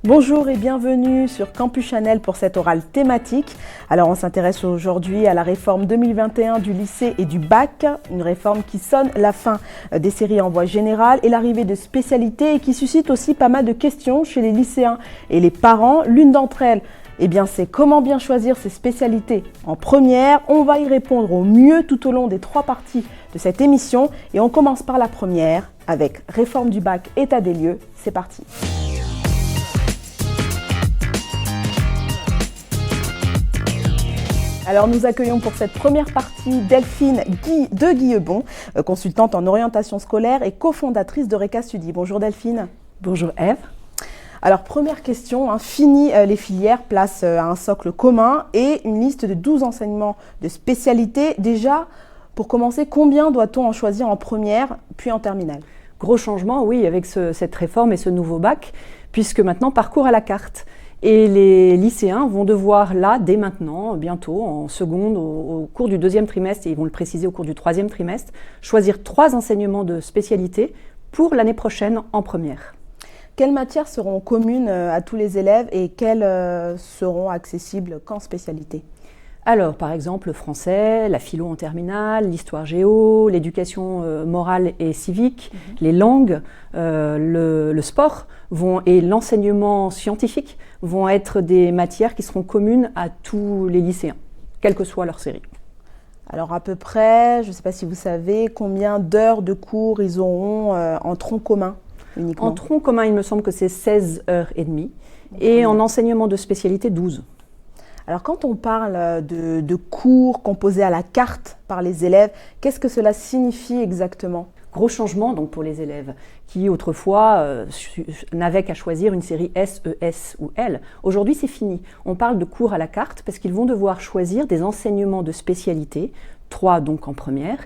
Bonjour et bienvenue sur Campus Chanel pour cette orale thématique. Alors on s'intéresse aujourd'hui à la réforme 2021 du lycée et du bac, une réforme qui sonne la fin des séries en voie générale et l'arrivée de spécialités et qui suscite aussi pas mal de questions chez les lycéens et les parents. L'une d'entre elles, c'est comment bien choisir ses spécialités en première. On va y répondre au mieux tout au long des 3 parties de cette émission et on commence par la première avec réforme du bac, état des lieux. C'est parti. Alors nous accueillons pour cette première partie Delphine de Guillebon, consultante en orientation scolaire et cofondatrice de Reka Studi. Bonjour Delphine. Bonjour Ève. Alors première question, fini les filières, place à un socle commun et une liste de 12 enseignements de spécialité. Déjà, pour commencer, combien doit-on en choisir en première puis en terminale ? Gros changement, oui, avec cette réforme et ce nouveau bac, puisque maintenant parcours à la carte. Et les lycéens vont devoir, là, dès maintenant, bientôt, en seconde, au cours du 2e trimestre, et ils vont le préciser au cours du 3e trimestre, choisir 3 enseignements de spécialité pour l'année prochaine en première. Quelles matières seront communes à tous les élèves et quelles seront accessibles qu'en spécialité ? Alors, par exemple, le français, la philo en terminale, l'histoire géo, l'éducation morale et civique, les langues, le sport et l'enseignement scientifique vont être des matières qui seront communes à tous les lycéens, quelle que soit leur série. Alors à peu près, je ne sais pas si vous savez, combien d'heures de cours ils auront en tronc commun uniquement ? En tronc commun, il me semble que c'est 16h30 et en enseignement de spécialité, 12. Alors quand on parle de cours composés à la carte par les élèves, qu'est-ce que cela signifie exactement ? Gros changement donc pour les élèves qui autrefois n'avaient qu'à choisir une série S, ES ou L. Aujourd'hui c'est fini. On parle de cours à la carte parce qu'ils vont devoir choisir des enseignements de spécialité, 3 donc en première,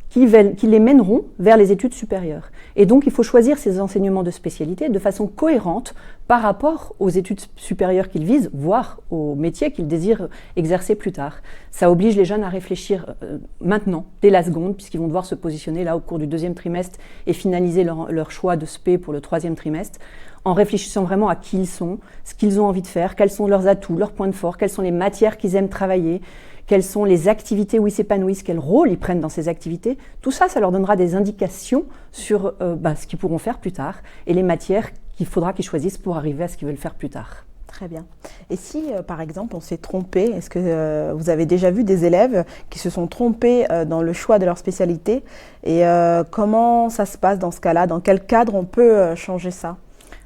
qui les mèneront vers les études supérieures. Et donc il faut choisir ces enseignements de spécialité de façon cohérente par rapport aux études supérieures qu'ils visent, voire aux métiers qu'ils désirent exercer plus tard. Ça oblige les jeunes à réfléchir maintenant, dès la seconde, puisqu'ils vont devoir se positionner là au cours du 2e trimestre et finaliser leur choix de spé pour le 3e trimestre, en réfléchissant vraiment à qui ils sont, ce qu'ils ont envie de faire, quels sont leurs atouts, leurs points de force, quelles sont les matières qu'ils aiment travailler, quelles sont les activités où ils s'épanouissent, quel rôle ils prennent dans ces activités. Tout ça, ça leur donnera des indications sur ce qu'ils pourront faire plus tard et les matières qu'il faudra qu'ils choisissent pour arriver à ce qu'ils veulent faire plus tard. Très bien. Et si, par exemple, on s'est trompé, est-ce que vous avez déjà vu des élèves qui se sont trompés dans le choix de leur spécialité ? Et comment ça se passe dans ce cas-là ? Dans quel cadre on peut changer ça ?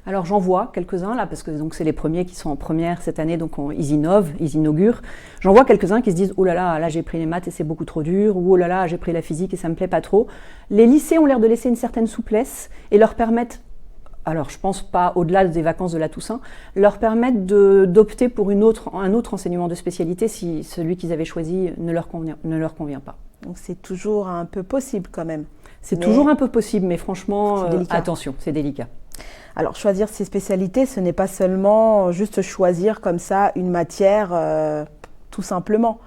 Alors j'en vois quelques-uns là, parce que donc, c'est les premiers qui sont en première cette année, donc ils innovent, ils inaugurent. J'en vois quelques-uns qui se disent « Oh là j'ai pris les maths et c'est beaucoup trop dur » ou « Oh là j'ai pris la physique et ça me plaît pas trop ». Les lycées ont l'air de laisser une certaine souplesse et leur permettent, alors je pense pas au-delà des vacances de la Toussaint, leur permettent d'opter pour un autre enseignement de spécialité si celui qu'ils avaient choisi ne leur convient pas. Donc c'est toujours un peu possible quand même. C'est toujours un peu possible, mais franchement, attention, c'est délicat. Alors, choisir ses spécialités, ce n'est pas seulement juste choisir comme ça une matière, tout simplement.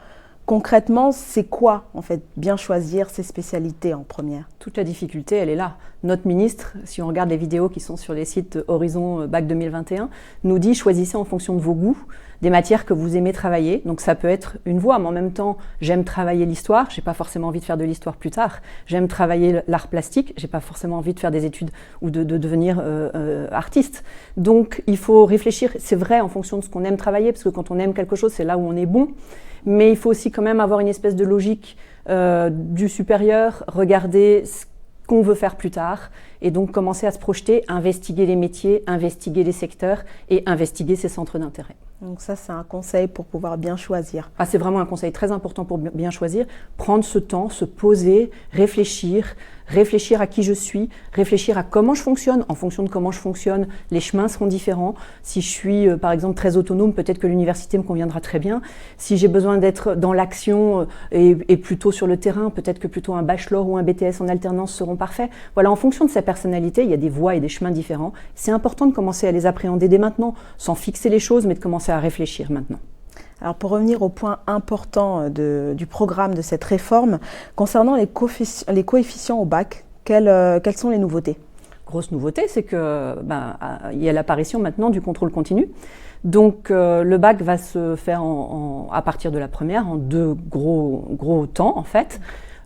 Concrètement, c'est quoi, en fait, bien choisir ses spécialités en première ? Toute la difficulté, elle est là. Notre ministre, si on regarde les vidéos qui sont sur les sites Horizon Bac 2021, nous dit « Choisissez en fonction de vos goûts, des matières que vous aimez travailler ». Donc ça peut être une voie, mais en même temps, j'aime travailler l'histoire, j'ai pas forcément envie de faire de l'histoire plus tard. J'aime travailler l'art plastique, j'ai pas forcément envie de faire des études ou de devenir artiste. Donc il faut réfléchir, c'est vrai, en fonction de ce qu'on aime travailler, parce que quand on aime quelque chose, c'est là où on est bon. Mais il faut aussi quand même avoir une espèce de logique du supérieur, regarder ce qu'on veut faire plus tard et donc commencer à se projeter, investiguer les métiers, investiguer les secteurs et investiguer ses centres d'intérêt. Donc ça, c'est un conseil pour pouvoir bien choisir. C'est vraiment un conseil très important pour bien choisir. Prendre ce temps, se poser, réfléchir à qui je suis, réfléchir à comment je fonctionne. En fonction de comment je fonctionne, les chemins seront différents. Si je suis, par exemple, très autonome, peut-être que l'université me conviendra très bien. Si j'ai besoin d'être dans l'action et plutôt sur le terrain, peut-être que plutôt un bachelor ou un BTS en alternance seront parfaits. Voilà, en fonction de sa personnalité, il y a des voies et des chemins différents. C'est important de commencer à les appréhender dès maintenant, sans fixer les choses, mais de commencer à réfléchir maintenant. Alors pour revenir au point important du programme de cette réforme, concernant les coefficients au bac, quelles sont les nouveautés ? grosse nouveauté, c'est que il y a l'apparition maintenant du contrôle continu. Donc le bac va se faire à partir de la première en 2 gros temps en fait.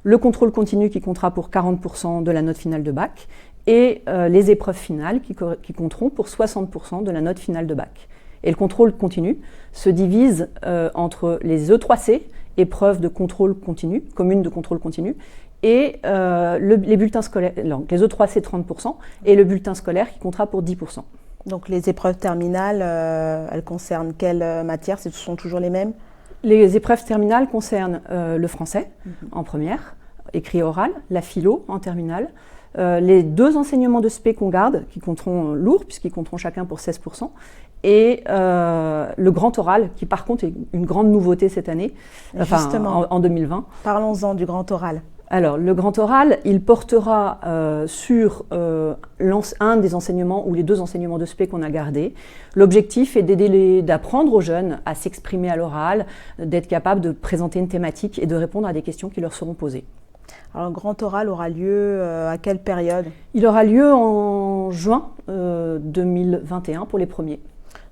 Le contrôle continu qui comptera pour 40% de la note finale de bac et les épreuves finales qui compteront pour 60% de la note finale de bac. Et le contrôle continu se divise entre les E3C, épreuves de contrôle continu, communes de contrôle continu, et les bulletins scolaires, les E3C 30% et le bulletin scolaire qui comptera pour 10%. Donc les épreuves terminales, elles concernent quelles matières? Ce sont toujours les mêmes? Les épreuves terminales concernent le français en première, écrit et oral, la philo en terminale, les 2 enseignements de spé qu'on garde, qui compteront lourd, puisqu'ils compteront chacun pour 16%, et le grand oral, qui par contre est une grande nouveauté cette année, en 2020. Parlons-en du grand oral. Alors, le grand oral, il portera sur un des enseignements ou les 2 enseignements de spé qu'on a gardés. L'objectif est d'apprendre aux jeunes à s'exprimer à l'oral, d'être capable de présenter une thématique et de répondre à des questions qui leur seront posées. Alors, le grand oral aura lieu à quelle période? Il aura lieu en juin 2021 pour les premiers.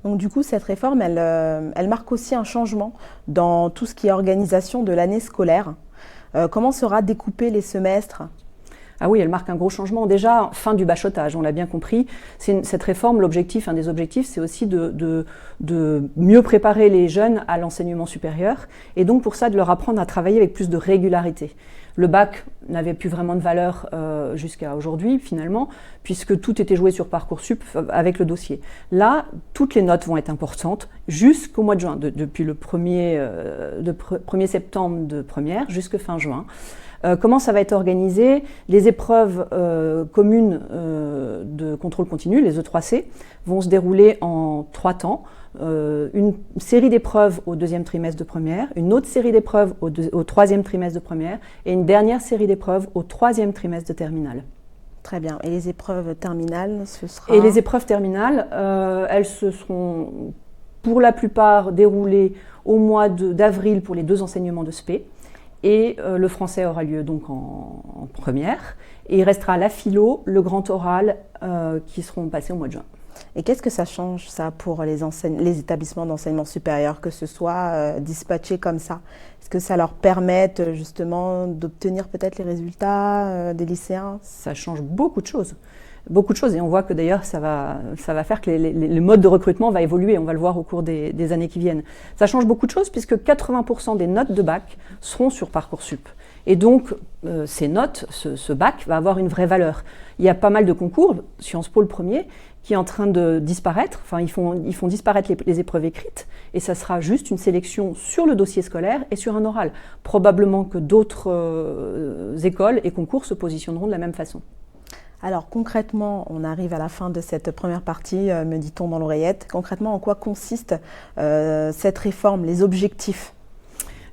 Donc du coup, cette réforme, elle marque aussi un changement dans tout ce qui est organisation de l'année scolaire. Comment sera découpé les semestres? Ah oui, elle marque un gros changement. Déjà, fin du bachotage, on l'a bien compris. Cette réforme, un des objectifs, c'est aussi de mieux préparer les jeunes à l'enseignement supérieur et donc pour ça, de leur apprendre à travailler avec plus de régularité. Le bac n'avait plus vraiment de valeur jusqu'à aujourd'hui, finalement, puisque tout était joué sur Parcoursup avec le dossier. Là, toutes les notes vont être importantes jusqu'au mois de juin, depuis le 1er septembre de première jusqu'à fin juin. Comment ça va être organisé? Les épreuves communes de contrôle continu, les E3C, vont se dérouler en 3 temps. Une série d'épreuves au 2e trimestre de première, une autre série d'épreuves au 3e trimestre de première et une dernière série d'épreuves au 3e trimestre de terminale. Très bien. Et les épreuves terminales, ce sera... Et les épreuves terminales, elles se seront pour la plupart déroulées au mois d'avril pour les 2 enseignements de spé. Et le français aura lieu donc en première. Et il restera la philo, le grand oral qui seront passés au mois de juin. Et qu'est-ce que ça change, ça, pour les établissements d'enseignement supérieur, que ce soit dispatché comme ça? Est-ce que ça leur permet justement d'obtenir peut-être les résultats des lycéens? Ça change beaucoup de choses. Beaucoup de choses, et on voit que d'ailleurs ça va faire que le mode de recrutement va évoluer, on va le voir au cours des années qui viennent. Ça change beaucoup de choses puisque 80% des notes de bac seront sur Parcoursup. Et donc ces notes, ce bac va avoir une vraie valeur. Il y a pas mal de concours, Sciences Po le premier, qui est en train de disparaître, enfin ils font disparaître les épreuves écrites, et ça sera juste une sélection sur le dossier scolaire et sur un oral. Probablement que d'autres écoles et concours se positionneront de la même façon. Alors concrètement, on arrive à la fin de cette première partie, me dit-on dans l'oreillette. Concrètement, en quoi consiste cette réforme, les objectifs?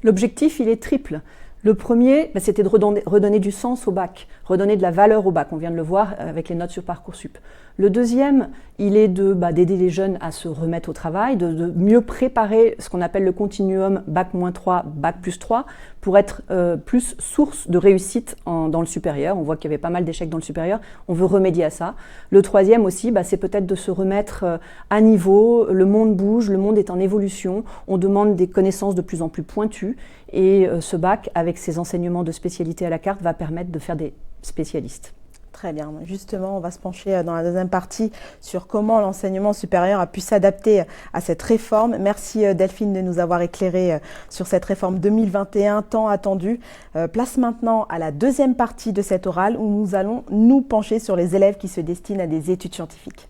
L'objectif, il est triple. Le premier, c'était de redonner du sens au bac, redonner de la valeur au bac. On vient de le voir avec les notes sur Parcoursup. Le deuxième, il est d'aider les jeunes à se remettre au travail, de mieux préparer ce qu'on appelle le continuum bac-3, bac+3 pour être plus source de réussite dans le supérieur. On voit qu'il y avait pas mal d'échecs dans le supérieur. On veut remédier à ça. Le troisième aussi, c'est peut-être de se remettre à niveau. Le monde bouge, le monde est en évolution. On demande des connaissances de plus en plus pointues. Et ce bac, avec ses enseignements de spécialité à la carte, va permettre de faire des spécialistes. Très bien. Justement, on va se pencher dans la deuxième partie sur comment l'enseignement supérieur a pu s'adapter à cette réforme. Merci Delphine de nous avoir éclairé sur cette réforme 2021 tant attendue. Place maintenant à la deuxième partie de cet oral où nous allons nous pencher sur les élèves qui se destinent à des études scientifiques.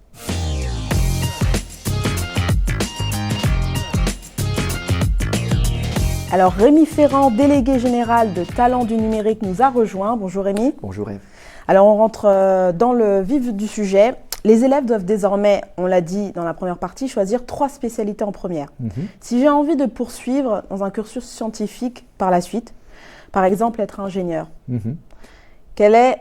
Alors Rémi Ferrand, délégué général de Talents du numérique, nous a rejoint. Bonjour Rémi. Bonjour Eve. Alors on rentre dans le vif du sujet. Les élèves doivent désormais, on l'a dit dans la première partie, choisir 3 spécialités en première. Si j'ai envie de poursuivre dans un cursus scientifique par la suite, par exemple être ingénieur, quel est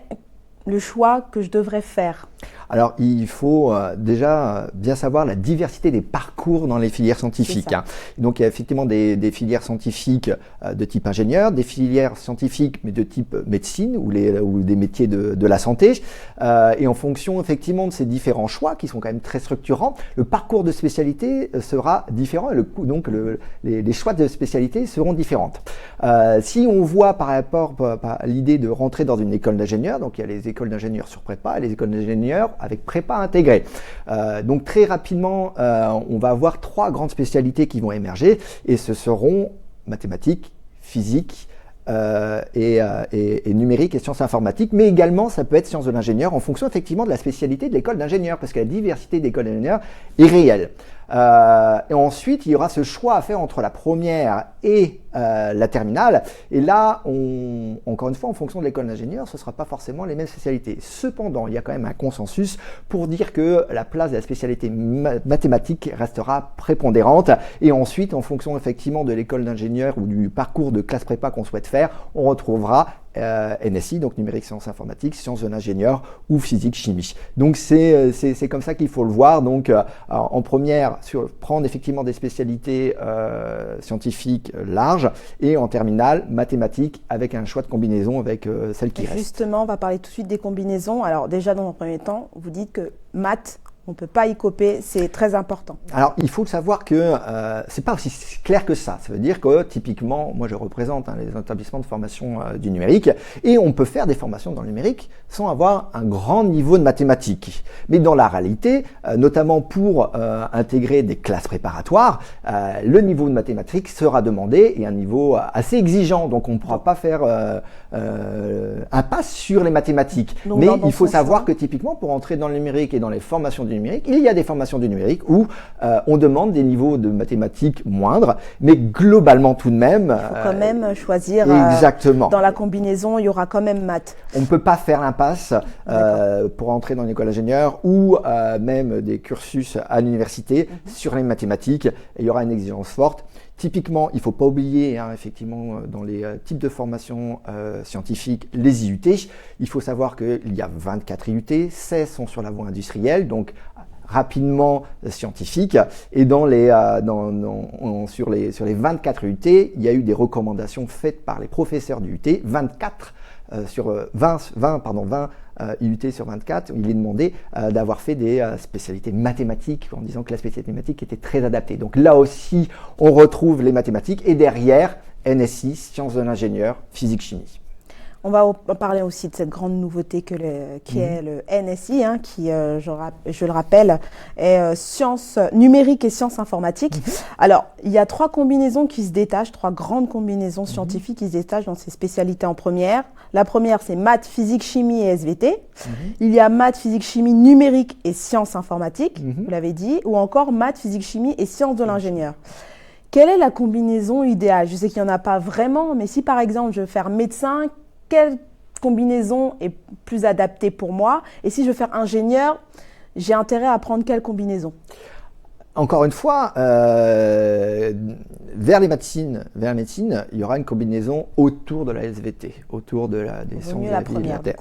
le choix que je devrais faire? Alors, il faut déjà bien savoir la diversité des parcours dans les filières scientifiques. Donc, il y a effectivement des filières scientifiques de type ingénieur, des filières scientifiques mais de type médecine ou des métiers de la santé. Et en fonction effectivement de ces différents choix qui sont quand même très structurants, le parcours de spécialité sera différent et donc les choix de spécialité seront différentes. Si on voit par rapport à l'idée de rentrer dans une école d'ingénieur, donc il y a les écoles d'ingénieurs sur prépa et les écoles d'ingénieurs avec prépa intégrée. Donc très rapidement, on va avoir 3 grandes spécialités qui vont émerger et ce seront mathématiques, physique et numérique et sciences informatiques, mais également ça peut être sciences de l'ingénieur en fonction effectivement de la spécialité de l'école d'ingénieur parce que la diversité d'écoles d'ingénieurs est réelle. Et ensuite, il y aura ce choix à faire entre la première et la terminale. Et là, encore une fois, en fonction de l'école d'ingénieur, ce ne sera pas forcément les mêmes spécialités. Cependant, il y a quand même un consensus pour dire que la place de la spécialité mathématique restera prépondérante. Et ensuite, en fonction effectivement de l'école d'ingénieur ou du parcours de classe prépa qu'on souhaite faire, on retrouvera NSI, donc numérique, sciences informatiques, sciences de l'ingénieur ou physique, chimie. Donc c'est comme ça qu'il faut le voir. Donc en première, prendre effectivement des spécialités scientifiques larges et en terminale, mathématiques avec un choix de combinaison avec celle qui reste. Justement, on va parler tout de suite des combinaisons. Alors déjà dans un premier temps, vous dites que maths, on ne peut pas y copier, c'est très important. Alors, il faut savoir que c'est pas aussi clair que ça. Ça veut dire que, typiquement, moi je représente les établissements de formation du numérique et on peut faire des formations dans le numérique sans avoir un grand niveau de mathématiques. Mais dans la réalité, notamment pour intégrer des classes préparatoires, le niveau de mathématiques sera demandé et un niveau assez exigeant. Donc, on ne pourra pas faire impasse sur les mathématiques. Donc, mais il faut savoir que, typiquement, pour entrer dans le numérique et dans les formations du numérique, il y a des formations du numérique où on demande des niveaux de mathématiques moindres, mais globalement tout de même… Il faut quand même choisir… Exactement. Dans la combinaison, il y aura quand même maths. On ne peut pas faire l'impasse pour entrer dans l'école d'ingénieur ou même des cursus à l'université sur les mathématiques. Et il y aura une exigence forte. Typiquement, il ne faut pas oublier, effectivement, dans les types de formations scientifiques, les IUT. Il faut savoir qu'il y a 24 IUT, 16 sont sur la voie industrielle, donc rapidement scientifique. Et sur les 24 UT, il y a eu des recommandations faites par les professeurs du UT, 24 sur 20 IUT sur 24, il est demandé d'avoir fait des spécialités mathématiques en disant que la spécialité mathématique était très adaptée. Donc là aussi, on retrouve les mathématiques et derrière, NSI, sciences de l'ingénieur, physique, chimie. On va parler aussi de cette grande nouveauté qui est le NSI, qui, je le rappelle, est sciences numériques et sciences informatiques. Alors, il y a 3 combinaisons qui se détachent, 3 grandes combinaisons scientifiques qui se détachent dans ces spécialités en première. La première, c'est maths, physique, chimie et SVT. Il y a maths, physique, chimie, numérique et sciences informatiques, vous l'avez dit, ou encore maths, physique, chimie et sciences de l'ingénieur. Quelle est la combinaison idéale? Je sais qu'il n'y en a pas vraiment, mais si par exemple je veux faire médecin, quelle combinaison est plus adaptée pour moi? Et si je veux faire ingénieur, j'ai intérêt à prendre quelle combinaison? Encore une fois, vers la médecine, il y aura une combinaison autour de la SVT, autour des sciences de la vie,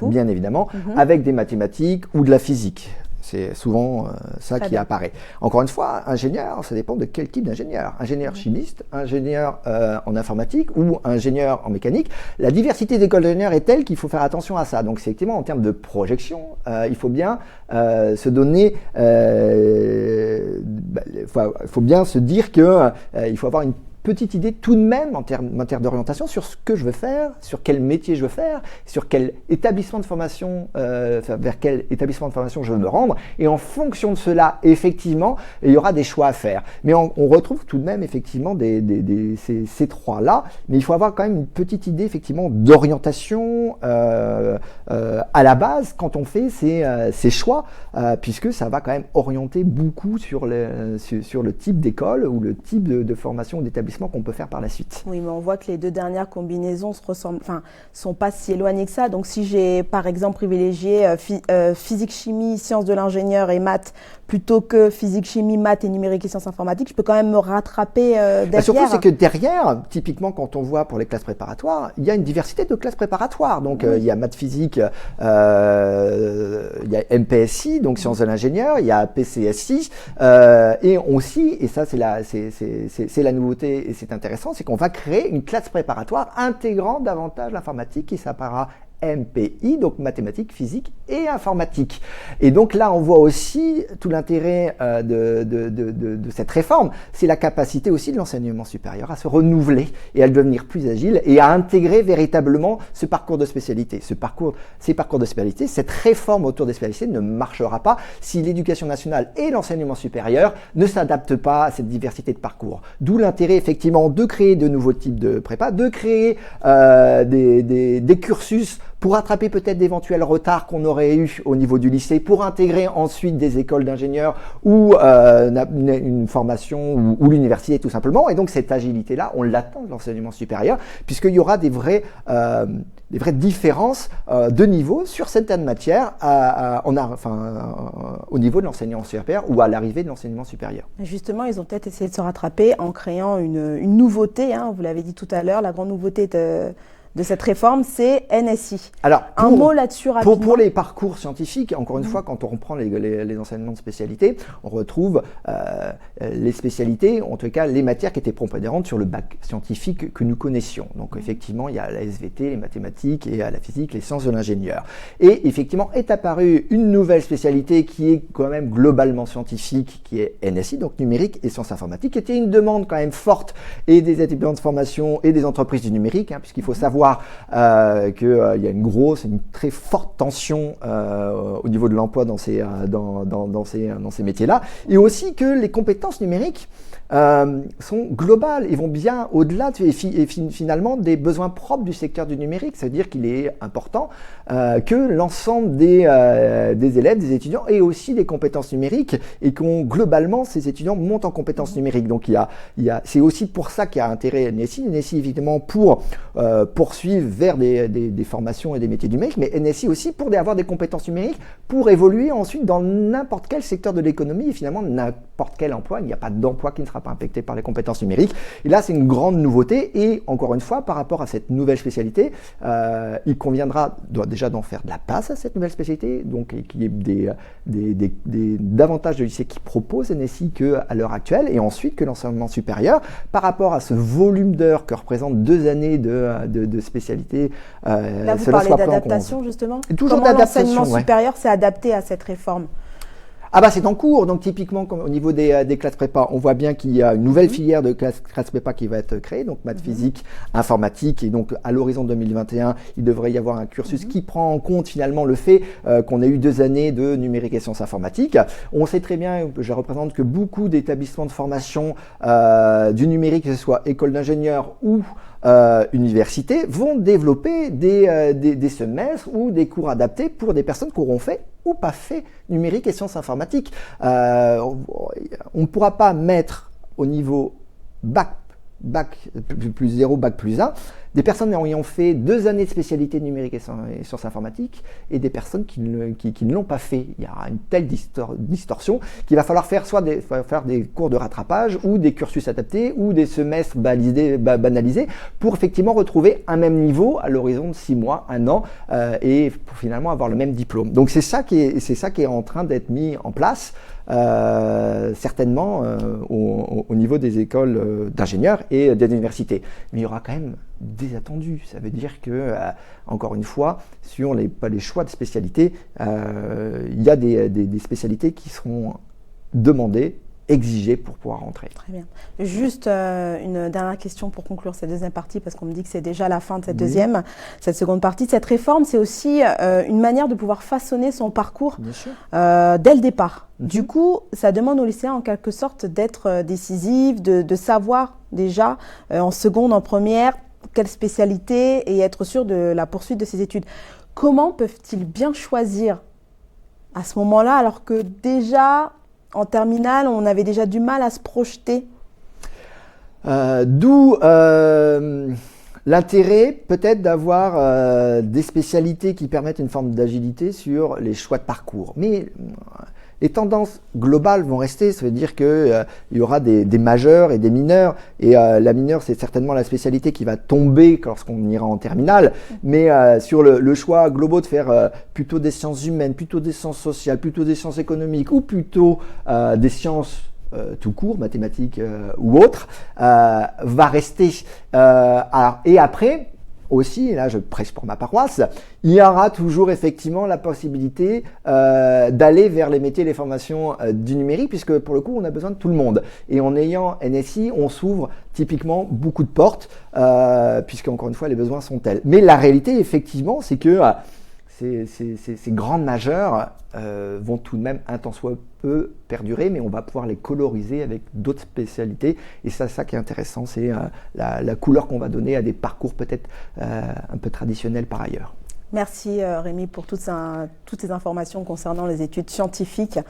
bien évidemment, avec des mathématiques ou de la physique. C'est souvent ça qui apparaît. Encore une fois, ingénieur, ça dépend de quel type d'ingénieur. Ingénieur chimiste, ingénieur en informatique ou ingénieur en mécanique. La diversité des écoles d'ingénieurs est telle qu'il faut faire attention à ça. Donc, c'est effectivement en termes de projection, il faut bien se donner, il faut bien se dire qu'il faut avoir une petite idée tout de même en termes d'orientation sur ce que je veux faire, sur quel métier je veux faire, sur quel établissement de formation, vers quel établissement de formation je veux me rendre. Et en fonction de cela, effectivement, il y aura des choix à faire. Mais on retrouve tout de même effectivement ces 3-là. Mais il faut avoir quand même une petite idée effectivement d'orientation à la base quand on fait ces choix, puisque ça va quand même orienter beaucoup sur le type d'école ou le type de formation ou d'établissement établissement qu'on peut faire par la suite. Oui, mais on voit que les deux dernières combinaisons sont pas si éloignées que ça. Donc, si j'ai, par exemple, privilégié physique, chimie, sciences de l'ingénieur et maths, plutôt que physique, chimie, maths et numérique et sciences informatiques, je peux quand même me rattraper derrière. Surtout, c'est que derrière, typiquement, quand on voit pour les classes préparatoires, il y a une diversité de classes préparatoires. Donc, il y a maths physique, il y a MPSI, donc sciences de l'ingénieur, il y a PCSI, et aussi, et ça, c'est la nouveauté et c'est intéressant, c'est qu'on va créer une classe préparatoire intégrant davantage l'informatique qui s'appellera MPI, donc mathématiques, physique et informatique. Et donc là, on voit aussi tout l'intérêt de cette réforme, c'est la capacité aussi de l'enseignement supérieur à se renouveler et à devenir plus agile et à intégrer véritablement ce parcours de spécialité. Ces parcours de spécialité, cette réforme autour des spécialités ne marchera pas si l'éducation nationale et l'enseignement supérieur ne s'adaptent pas à cette diversité de parcours. D'où l'intérêt effectivement de créer de nouveaux types de prépa, de créer des cursus pour rattraper peut-être d'éventuels retards qu'on aurait eu au niveau du lycée, pour intégrer ensuite des écoles d'ingénieurs ou une formation ou l'université tout simplement. Et donc cette agilité-là, on l'attend de l'enseignement supérieur, puisqu'il y aura des vraies différences de niveau sur certaines matières au niveau de l'enseignement supérieur ou à l'arrivée de l'enseignement supérieur. Justement, ils ont peut-être essayé de se rattraper en créant une nouveauté, vous l'avez dit tout à l'heure, la grande nouveauté de cette réforme, c'est NSI. Alors, un mot là-dessus rapidement. Pour les parcours scientifiques, encore une fois, quand on reprend les enseignements de spécialité, on retrouve les spécialités, en tout cas les matières qui étaient prépondérantes sur le bac scientifique que nous connaissions. Donc effectivement, il y a la SVT, les mathématiques et la physique, les sciences de l'ingénieur. Et effectivement, est apparue une nouvelle spécialité qui est quand même globalement scientifique, qui est NSI, donc numérique et sciences informatiques, qui était une demande quand même forte et des étudiants de formation et des entreprises du numérique, puisqu'il faut savoir qu'il y a une très forte tension au niveau de l'emploi dans ces métiers-là, et aussi que les compétences numériques sont globales et vont bien au-delà finalement des besoins propres du secteur du numérique. C'est-à-dire qu'il est important que l'ensemble des élèves, des étudiants aient aussi des compétences numériques et qu'on globalement ces étudiants montent en compétences numériques. Donc c'est aussi pour ça qu'il y a intérêt NSI évidemment pour poursuivre vers des formations et des métiers numériques, mais NSI aussi pour avoir des compétences numériques pour évoluer ensuite dans n'importe quel secteur de l'économie et finalement n'importe quel emploi. Il n'y a pas d'emploi qui ne sera pas impacté par les compétences numériques. Et là, c'est une grande nouveauté. Et encore une fois, par rapport à cette nouvelle spécialité, il conviendra déjà d'en faire de la place à cette nouvelle spécialité, donc qu'il y ait davantage de lycées qui proposent NSI qu'à l'heure actuelle, et ensuite que l'enseignement supérieur, par rapport à ce volume d'heures que représente 2 années de spécialité, là, vous parlez d'adaptation justement. Toujours comment d'adaptation, l'enseignement supérieur s'est adapté à cette réforme? C'est en cours. Donc typiquement, comme au niveau des classes prépa, on voit bien qu'il y a une nouvelle filière de classe prépa qui va être créée, donc maths, physique, informatique. Et donc à l'horizon 2021, il devrait y avoir un cursus qui prend en compte finalement le fait qu'on a eu 2 années de numérique et sciences informatiques. On sait très bien, je représente que beaucoup d'établissements de formation du numérique, que ce soit école d'ingénieurs ou universités, vont développer des semestres ou des cours adaptés pour des personnes qui auront fait ou pas fait numérique et sciences informatiques. On ne pourra pas mettre au niveau bac plus 0, bac plus 1, des personnes ayant fait 2 années de spécialité numérique et sciences informatiques et des personnes qui ne l'ont pas fait. Il y aura une telle distorsion qu'il va falloir faire soit des cours de rattrapage ou des cursus adaptés ou des semestres banalisés pour effectivement retrouver un même niveau à l'horizon de 6 mois, 1 an et pour finalement avoir le même diplôme. Donc c'est ça qui est en train d'être mis en place. Certainement au niveau des écoles d'ingénieurs et des universités. Mais il y aura quand même des attendus. Ça veut dire que, encore une fois, sur les choix de spécialités, il y a des spécialités qui seront demandées, exigées pour pouvoir rentrer. Très bien. Juste une dernière question pour conclure cette deuxième partie, parce qu'on me dit que c'est déjà la fin de cette seconde partie. Cette réforme, c'est aussi une manière de pouvoir façonner son parcours dès le départ. Du coup, ça demande aux lycéens en quelque sorte d'être décisifs, de savoir déjà en seconde, en première, quelle spécialité et être sûr de la poursuite de ses études. Comment peuvent-ils bien choisir à ce moment-là, alors que déjà en terminale, on avait déjà du mal à se projeter? D'où l'intérêt peut-être d'avoir des spécialités qui permettent une forme d'agilité sur les choix de parcours. Mais les tendances globales vont rester, ça veut dire qu'il y aura des majeurs et des mineurs. Et la mineure, c'est certainement la spécialité qui va tomber lorsqu'on ira en terminale. Mais sur le choix global de faire plutôt des sciences humaines, plutôt des sciences sociales, plutôt des sciences économiques ou plutôt des sciences tout court, mathématiques ou autres, va rester. Et après, aussi, et là je prêche pour ma paroisse, il y aura toujours effectivement la possibilité d'aller vers les métiers et les formations du numérique, puisque pour le coup on a besoin de tout le monde. Et en ayant NSI, on s'ouvre typiquement beaucoup de portes, puisque encore une fois les besoins sont tels. Mais la réalité effectivement, c'est que ces grandes majeures vont tout de même un tant soit peu perdurer, mais on va pouvoir les coloriser avec d'autres spécialités. Et c'est ça qui est intéressant, c'est la couleur qu'on va donner à des parcours peut-être un peu traditionnels par ailleurs. Merci Rémi pour toutes ces informations concernant les études scientifiques.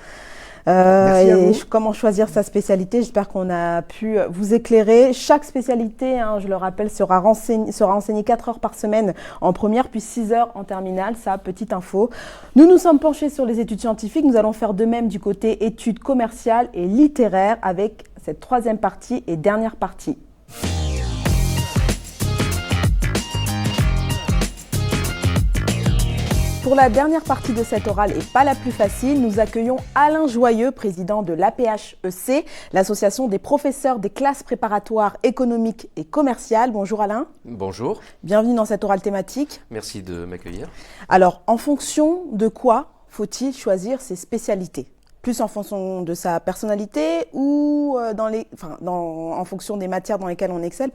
Comment choisir sa spécialité. J'espère qu'on a pu vous éclairer. Chaque spécialité, je le rappelle, sera enseignée 4 heures par semaine en première, puis 6 heures en terminale. Ça, petite info. Nous nous sommes penchés sur les études scientifiques. Nous allons faire de même du côté études commerciales et littéraires avec cette troisième partie et dernière partie. Pour la dernière partie de cette orale, et pas la plus facile, nous accueillons Alain Joyeux, président de l'APHEC, l'association des professeurs des classes préparatoires économiques et commerciales. Bonjour Alain. Bonjour. Bienvenue dans cette orale thématique. Merci de m'accueillir. Alors, en fonction de quoi faut-il choisir ses spécialités ? Plus en fonction de sa personnalité ou en fonction des matières dans lesquelles on excelle,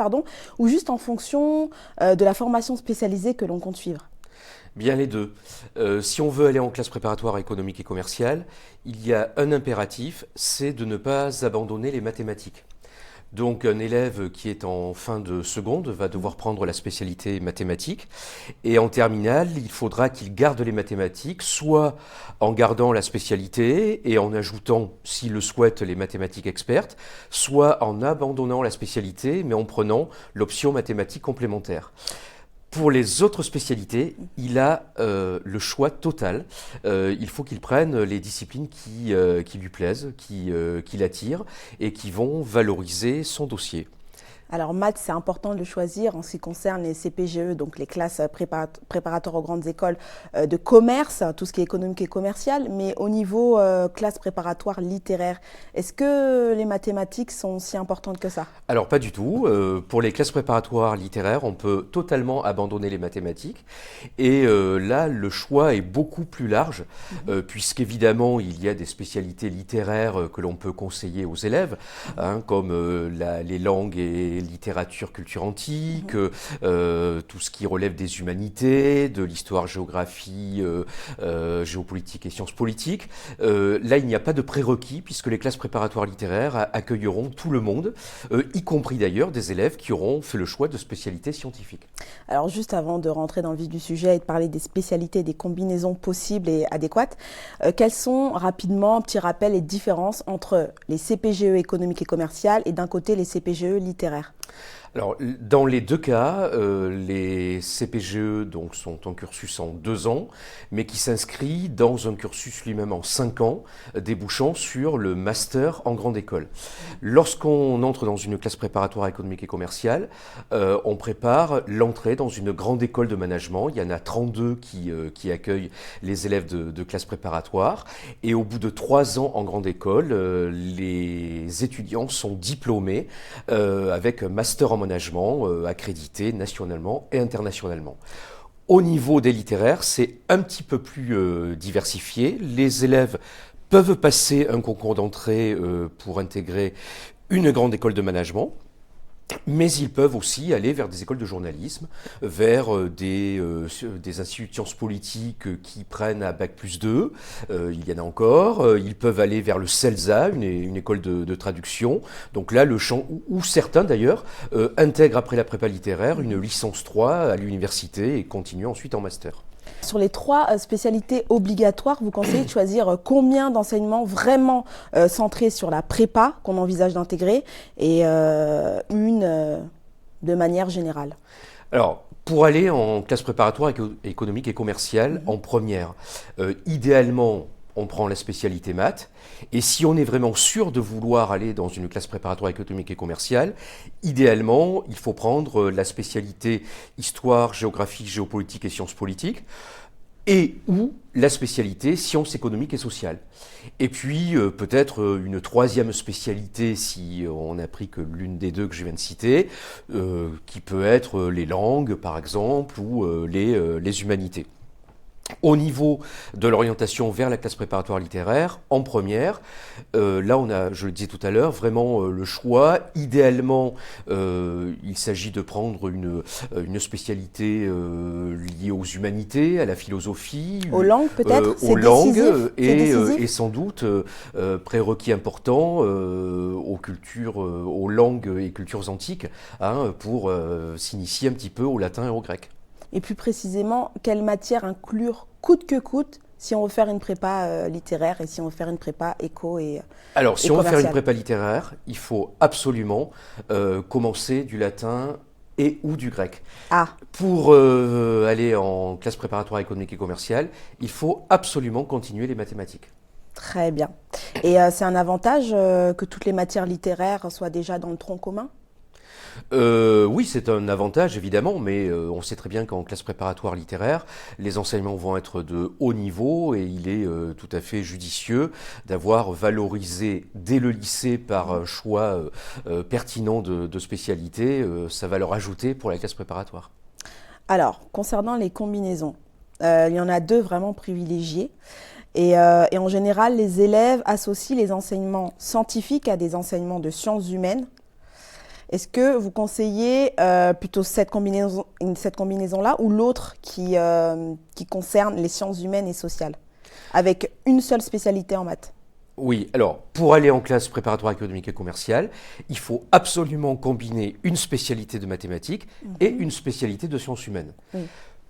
ou juste en fonction de la formation spécialisée que l'on compte suivre ? Bien les deux. Si on veut aller en classe préparatoire économique et commerciale, il y a un impératif, c'est de ne pas abandonner les mathématiques. Donc un élève qui est en fin de seconde va devoir prendre la spécialité mathématiques et en terminale, il faudra qu'il garde les mathématiques, soit en gardant la spécialité et en ajoutant, s'il le souhaite, les mathématiques expertes, soit en abandonnant la spécialité mais en prenant l'option mathématiques complémentaire. Pour les autres spécialités, il a le choix total. Il faut qu'il prenne les disciplines qui lui plaisent, qui l'attirent et qui vont valoriser son dossier. Alors maths, c'est important de le choisir en ce qui concerne les CPGE, donc les classes préparatoires aux grandes écoles de commerce, tout ce qui est économique et commercial, mais au niveau classe préparatoire littéraire, est-ce que les mathématiques sont si importantes que ça ? Alors pas du tout. Pour les classes préparatoires littéraires, on peut totalement abandonner les mathématiques et là, le choix est beaucoup plus large puisqu'évidemment, il y a des spécialités littéraires que l'on peut conseiller aux élèves, comme les langues et littérature, culture antique, tout ce qui relève des humanités, de l'histoire, géographie, géopolitique et sciences politiques. Là, il n'y a pas de prérequis puisque les classes préparatoires littéraires accueilleront tout le monde, y compris d'ailleurs des élèves qui auront fait le choix de spécialités scientifiques. Alors juste avant de rentrer dans le vif du sujet et de parler des spécialités, des combinaisons possibles et adéquates, quels sont rapidement, petit rappel, les différences entre les CPGE économiques et commerciales et d'un côté les CPGE littéraires ? Alors, dans les deux cas, les CPGE donc, sont en cursus en 2 ans, mais qui s'inscrit dans un cursus lui-même en 5 ans, débouchant sur le master en grande école. Lorsqu'on entre dans une classe préparatoire économique et commerciale, on prépare l'entrée dans une grande école de management. Il y en a 32 qui accueillent les élèves de classe préparatoire. Et au bout de 3 ans en grande école, les étudiants sont diplômés avec un master en management accrédité nationalement et internationalement. Au niveau des littéraires, c'est un petit peu plus diversifié. Les élèves peuvent passer un concours d'entrée pour intégrer une grande école de management. Mais ils peuvent aussi aller vers des écoles de journalisme, vers des instituts de sciences politiques qui prennent à Bac+2, il y en a encore. Ils peuvent aller vers le CELSA, une école de traduction. Donc là, le champ, où certains d'ailleurs intègrent après la prépa littéraire une licence 3 à l'université et continuent ensuite en master. Sur les 3 spécialités obligatoires, vous conseillez de choisir combien d'enseignements vraiment centrés sur la prépa qu'on envisage d'intégrer et une de manière générale? Alors, pour aller en classe préparatoire économique et commerciale en première, idéalement, on prend la spécialité maths. Et si on est vraiment sûr de vouloir aller dans une classe préparatoire économique et commerciale, idéalement, il faut prendre la spécialité histoire, géographie, géopolitique et sciences politiques, et ou la spécialité sciences économiques et sociales. Et puis peut-être une 3e spécialité si on n'a pris que l'une des 2 que je viens de citer, qui peut être les langues par exemple ou les humanités. Au niveau de l'orientation vers la classe préparatoire littéraire, en première, là on a, je le disais tout à l'heure, vraiment le choix. Idéalement, il s'agit de prendre une spécialité liée aux humanités, à la philosophie, aux langues peut-être, aux langues et sans doute prérequis important aux cultures, aux langues et cultures antiques, pour s'initier un petit peu au latin et au grec. Et plus précisément, quelle matière inclure coûte que coûte si on veut faire une prépa littéraire et si on veut faire une prépa éco et Alors, si et on veut faire une commerciale? prépa littéraire, il faut absolument commencer du latin et ou du grec. Ah, Pour aller en classe préparatoire économique et commerciale, il faut absolument continuer les mathématiques. très bien. Et c'est un avantage que toutes les matières littéraires soient déjà dans le tronc commun? Oui, c'est un avantage évidemment, mais on sait très bien qu'en classe préparatoire littéraire, les enseignements vont être de haut niveau et il est tout à fait judicieux d'avoir valorisé dès le lycée par un choix pertinent de spécialité sa valeur ajoutée pour la classe préparatoire. Alors, concernant les combinaisons, il y en a 2 vraiment privilégiées. Et en général, les élèves associent les enseignements scientifiques à des enseignements de sciences humaines. Est-ce que vous conseillez plutôt cette combinaison-là ou l'autre qui concerne les sciences humaines et sociales, avec une seule spécialité en maths? Oui, alors pour aller en classe préparatoire économique et commerciale, il faut absolument combiner une spécialité de mathématiques et une spécialité de sciences humaines.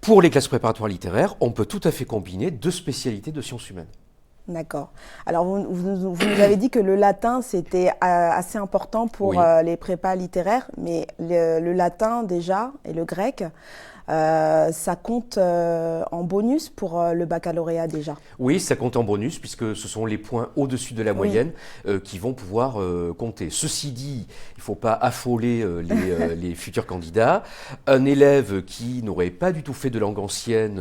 Pour les classes préparatoires littéraires, on peut tout à fait combiner 2 spécialités de sciences humaines. D'accord. Alors, vous nous avez dit que le latin, c'était assez important pour Oui. les prépas littéraires, mais le latin déjà et le grec, ça compte en bonus pour le baccalauréat déjà. Oui, ça compte en bonus puisque ce sont les points au-dessus de la moyenne qui vont pouvoir compter. Ceci dit, il ne faut pas affoler les futurs candidats. Un élève qui n'aurait pas du tout fait de langue ancienne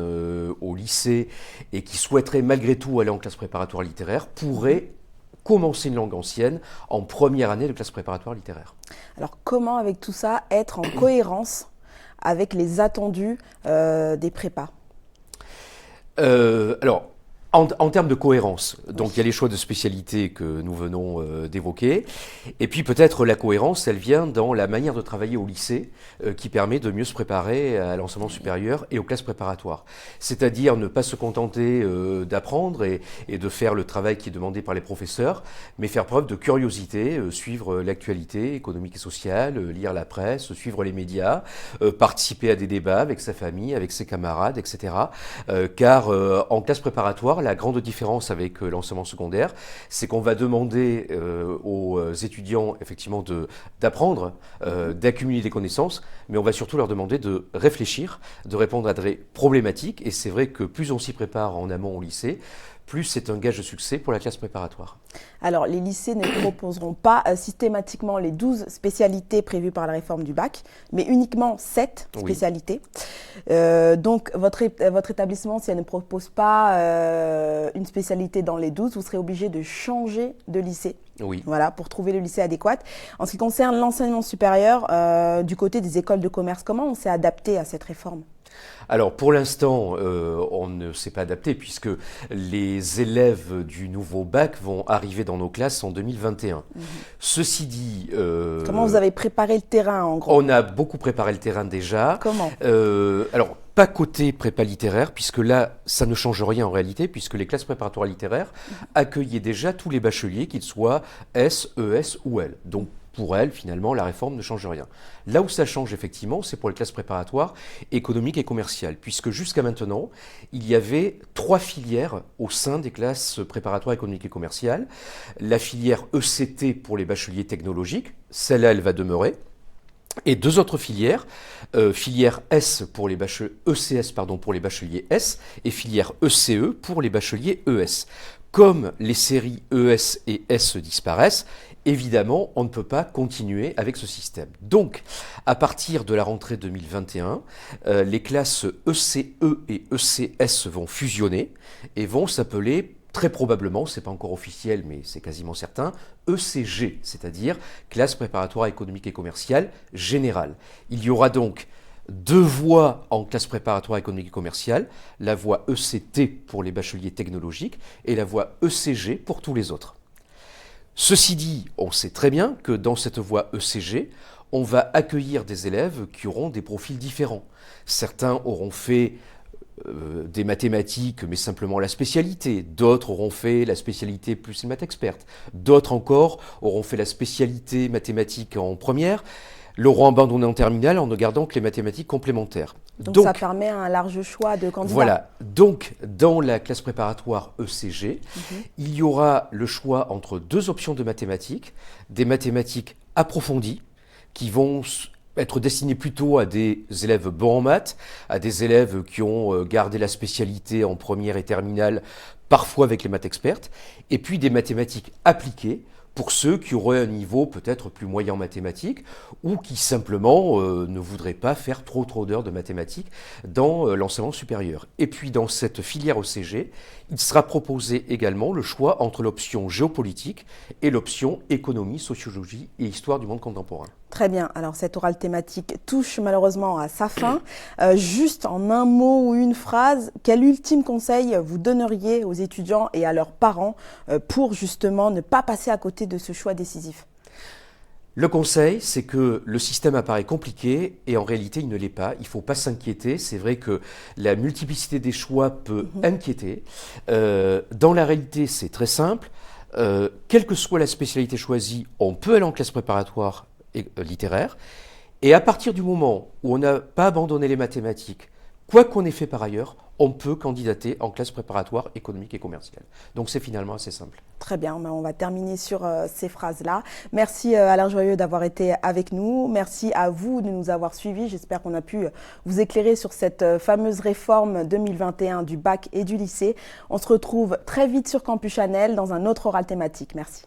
au lycée et qui souhaiterait malgré tout aller en classe préparatoire littéraire pourrait commencer une langue ancienne en première année de classe préparatoire littéraire. Alors, comment avec tout ça être en cohérence avec les attendus des prépas? Alors, en termes de cohérence, donc il y a les choix de spécialité que nous venons d'évoquer, et puis peut-être la cohérence, elle vient dans la manière de travailler au lycée qui permet de mieux se préparer à l'enseignement supérieur et aux classes préparatoires. C'est-à-dire ne pas se contenter d'apprendre et de faire le travail qui est demandé par les professeurs, mais faire preuve de curiosité, suivre l'actualité économique et sociale, lire la presse, suivre les médias, participer à des débats avec sa famille, avec ses camarades, etc. Car en classe préparatoire, la grande différence avec l'enseignement secondaire, c'est qu'on va demander aux étudiants effectivement d'apprendre, d'accumuler des connaissances, mais on va surtout leur demander de réfléchir, de répondre à des problématiques. Et c'est vrai que plus on s'y prépare en amont au lycée, plus c'est un gage de succès pour la classe préparatoire. Alors, les lycées ne proposeront pas systématiquement les 12 spécialités prévues par la réforme du bac, mais uniquement 7 spécialités. Donc, votre établissement, si elle ne propose pas une spécialité dans les 12, vous serez obligé de changer de lycée. Oui. Voilà, pour trouver le lycée adéquat. En ce qui concerne l'enseignement supérieur, du côté des écoles de commerce, comment on s'est adapté à cette réforme ? Alors pour l'instant, on ne s'est pas adapté puisque les élèves du nouveau bac vont arriver dans nos classes en 2021. Ceci dit... comment vous avez préparé le terrain en gros ? On a beaucoup préparé le terrain déjà. Comment ? Alors, pas côté prépa littéraire, puisque là, ça ne change rien en réalité, puisque les classes préparatoires littéraires accueillaient déjà tous les bacheliers, qu'ils soient S, ES ou L. Donc, pour elle, finalement, la réforme ne change rien. Là où ça change, effectivement, c'est pour les classes préparatoires économiques et commerciales, puisque jusqu'à maintenant, il y avait 3 filières au sein des classes préparatoires économiques et commerciales. La filière ECT pour les bacheliers technologiques, celle-là, elle va demeurer. Et 2 autres filières, filière S pour les ECS pour les bacheliers S et filière ECE pour les bacheliers ES. Comme les séries ES et S disparaissent, évidemment, on ne peut pas continuer avec ce système. Donc, à partir de la rentrée 2021, les classes ECE et ECS vont fusionner et vont s'appeler très probablement, ce n'est pas encore officiel, mais c'est quasiment certain, ECG, c'est-à-dire classe préparatoire économique et commerciale générale. Il y aura donc 2 voies en classe préparatoire économique et commerciale, la voie ECT pour les bacheliers technologiques et la voie ECG pour tous les autres. Ceci dit, on sait très bien que dans cette voie ECG, on va accueillir des élèves qui auront des profils différents. Certains auront fait des mathématiques, mais simplement la spécialité. D'autres auront fait la spécialité plus les maths expertes. D'autres encore auront fait la spécialité mathématiques en première, l'auront abandonné en terminale en ne gardant que les mathématiques complémentaires. Donc ça permet un large choix de candidats. Voilà. Donc, dans la classe préparatoire ECG, il y aura le choix entre 2 options de mathématiques, des mathématiques approfondies, qui vont être destiné plutôt à des élèves bons en maths, à des élèves qui ont gardé la spécialité en première et terminale, parfois avec les maths expertes, et puis des mathématiques appliquées pour ceux qui auraient un niveau peut-être plus moyen en mathématiques ou qui simplement ne voudraient pas faire trop d'heures de mathématiques dans l'enseignement supérieur. Et puis dans cette filière ECG, il sera proposé également le choix entre l'option géopolitique et l'option économie, sociologie et histoire du monde contemporain. Très bien. Alors, cette orale thématique touche malheureusement à sa fin. Juste en un mot ou une phrase, quel ultime conseil vous donneriez aux étudiants et à leurs parents pour justement ne pas passer à côté de ce choix décisif ? Le conseil, c'est que le système apparaît compliqué et en réalité, il ne l'est pas. Il ne faut pas s'inquiéter. C'est vrai que la multiplicité des choix peut inquiéter. Dans la réalité, c'est très simple. Quelle que soit la spécialité choisie, on peut aller en classe préparatoire littéraire. Et à partir du moment où on n'a pas abandonné les mathématiques, quoi qu'on ait fait par ailleurs, on peut candidater en classe préparatoire économique et commerciale. Donc c'est finalement assez simple. Très bien, on va terminer sur ces phrases-là. Merci Alain Joyeux d'avoir été avec nous. Merci à vous de nous avoir suivis. J'espère qu'on a pu vous éclairer sur cette fameuse réforme 2021 du bac et du lycée. On se retrouve très vite sur Campus Chanel dans un autre oral thématique. Merci.